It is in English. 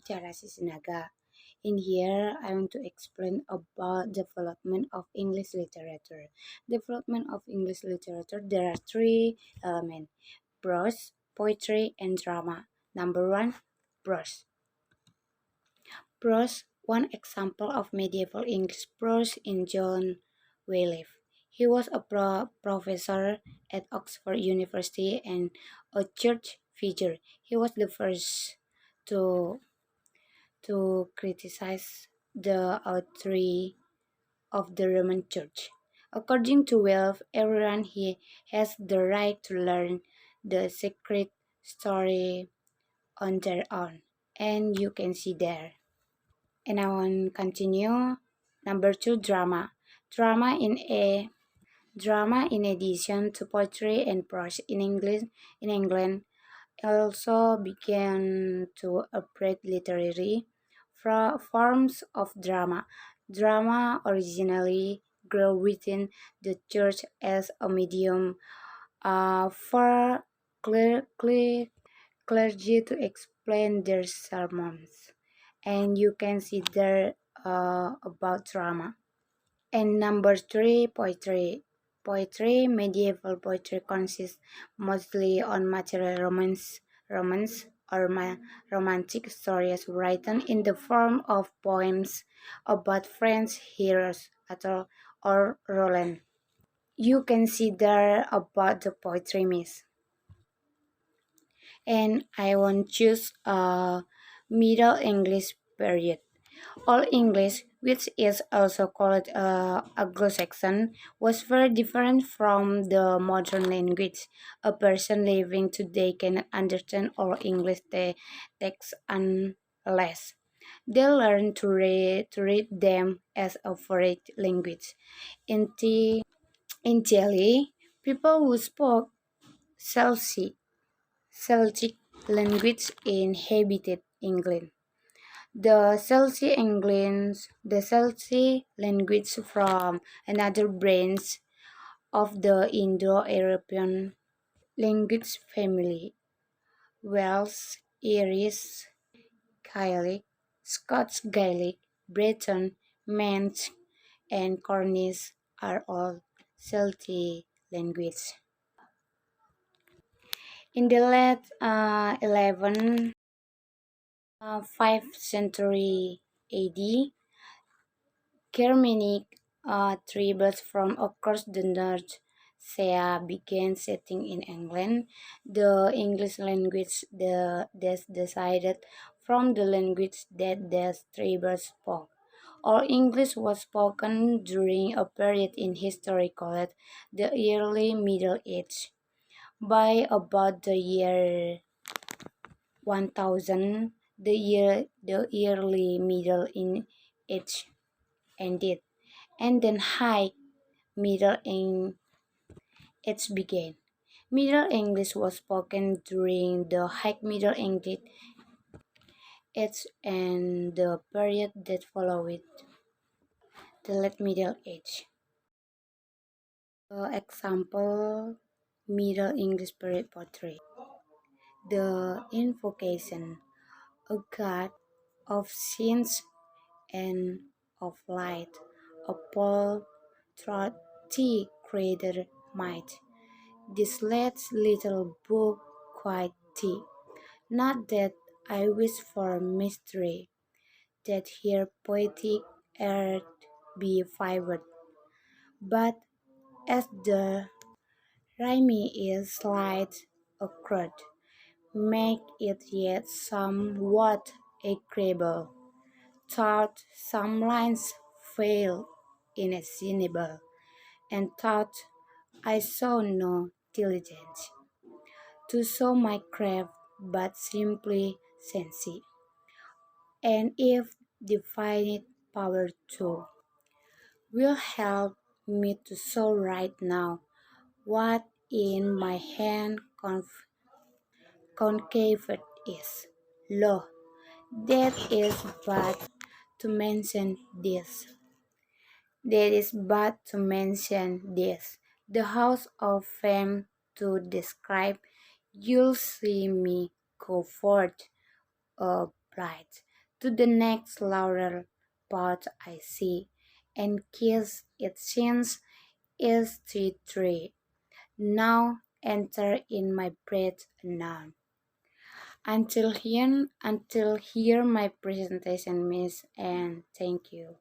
Tiara Sisinaga. In here, I want to explain about development of English literature. Development of English literature, there are three elements: prose, poetry, and drama. Number one, prose. Prose, one example of medieval English prose in John Wycliffe. He was a professor at Oxford University and a church figure. He was the first to, to criticize the authority of the Roman Church. According to Wycliffe, everyone he has the right to learn the secret story on their own. And you can see there. And I want to continue. Number two, drama. Drama in a drama in addition to poetry and prose in England also began to operate literary forms of drama. Drama originally grew within the church as a medium for clergy to explain their sermons. And you can see there about drama. And number three, poetry. Poetry, medieval poetry consists mostly on material romance or romantic stories written in the form of poems about French heroes or Roland. You can see there about the poetry miss. And I want to choose a Middle English period. Old English, which is also called Anglo-Saxon, was very different from the modern language. A person living today cannot understand Old English texts unless they learn to read them as a foreign language. In, in Delhi, people who spoke Celtic language inhabited England. The Celtic language from another branch of the Indo-European language family. Welsh, Irish, Gaelic, Scots Gaelic, Breton, Manx, and Cornish are all Celtic languages. In the late 11th 5th century AD, Germanic tribes from across the North Sea began settling in England. The English language decided from the language that these tribes spoke. Old English was spoken during a period in history called the Early Middle Age. By about the year 1000, the early Middle Age ended, and then High Middle Age began. Middle English was spoken during the High Middle Age and the period that followed, the Late Middle Age. Example, Middle English period poetry. The Invocation, a god of sins and of light, a Paul Trotty creator might. This last little book quite deep. Not that I wish for mystery, that here poetic earth be favored, but as the rhyme is slight across, make it yet somewhat agreeable. Thought some lines fail inassignable, and thought I saw no diligence to show my craft, but simply sensi, and if definite power too will help me to show right now what in my hand concave is. Lo, that is but to mention this. That is but to mention this. The house of fame to describe, you'll see me go forth a bride. to the next laurel path I see, and kiss its since is the tree. Now enter in my breath anon. Until here my presentation, miss, and thank you.